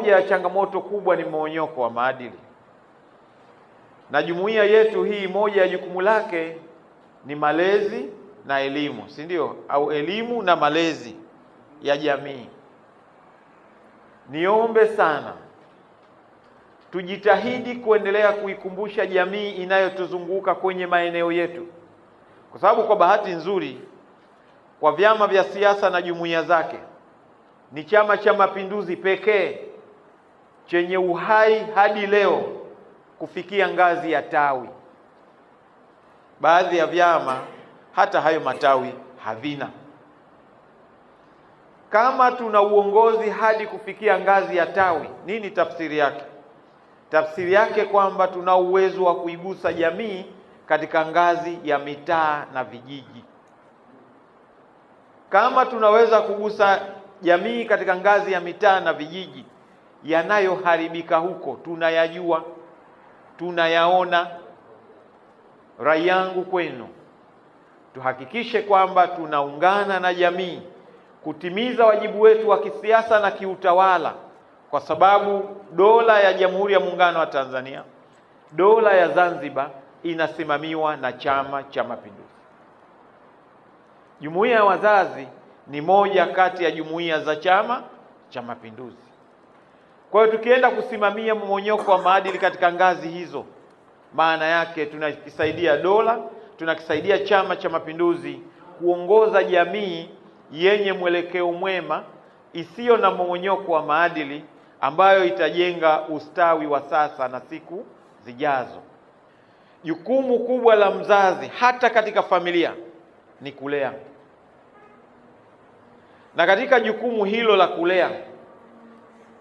moja ya changamoto kubwa ni mmomonyoko wa maadili, na jumuiya yetu hii, moja ya jukumu lake ni malezi na elimu, si ndio? Au elimu na malezi ya jamii. Niombe sana tujitahidi kuendelea kuikumbusha jamii inayotuzunguka kwenye maeneo yetu, kwa sababu kwa bahati nzuri kwa vyama vya siasa na jumuiya zake ni Chama cha Mapinduzi pekee chenye uhai hadi leo kufikia ngazi ya tawi. Baadhi ya vyama hata hayo matawi havina. Kama tuna uongozi hadi kufikia ngazi ya tawi, nini tafsiri yake? Tafsiri yake kwamba tuna uwezo wa kuigusa jamii katika ngazi ya mitaa na vijiji. Kama tunaweza kugusa jamii katika ngazi ya mitaa na vijiji, yanayoharibika huko tunayajua, tunayaona. Rai yangu kwenu, tuhakikishe kwamba tunaungana na jamii kutimiza wajibu wetu wa kisiasa na kiutawala, kwa sababu dola ya Jamhuri ya Muungano wa Tanzania, dola ya Zanzibar inasimamiwa na Chama cha Mapinduzi. Jumuiya ya wazazi ni moja kati ya jumuiya za Chama cha Mapinduzi. Kwa hiyo tukienda kusimamia mmomonyoko wa maadili katika ngazi hizo, maana yake tunakisaidia dola, tunakisaidia Chama cha Mapinduzi kuongoza jamii yenye mwelekeo mwema, isiyo na mmomonyoko wa maadili, ambayo itajenga ustawi wa sasa na siku zijazo. Jukumu kubwa la mzazi hata katika familia ni kulea, na katika jukumu hilo la kulea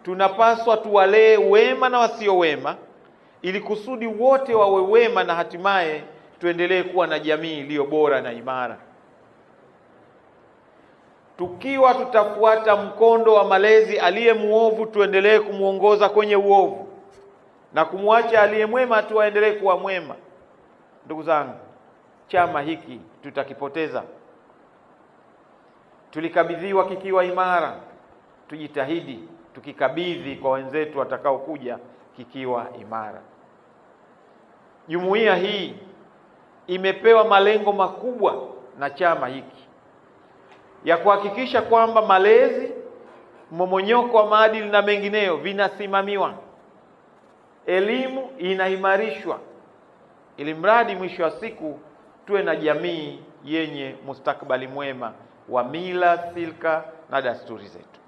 tunapaswa tuwalee wema na wasio wema, ili kusudi wote wawe wema na hatimaye tuendelee kuwa na jamii iliyo bora na imara. Tukiwa tutafuata mkondo wa malezi, aliye muovu tuendelee kumuongoza kwenye uovu, na kumwacha aliye mwema tuendelee kuwa mwema, ndugu zangu, chama hiki tutakipoteza. Tulikabidhiwa kikiwa imara, tujitahidi tukikabidhi kwa wenzetu watakao kuja kikiwa imara. Jumuiya hii imepewa malengo makubwa na chama hiki ya kuhakikisha kwamba malezi, mmomonyoko wa maadili na mengineyo vinasimamiwa, elimu inaimarishwa, ili mradi mwisho wa siku tuwe na jamii yenye mustakabali mwema wa mila, silka na desturi zetu.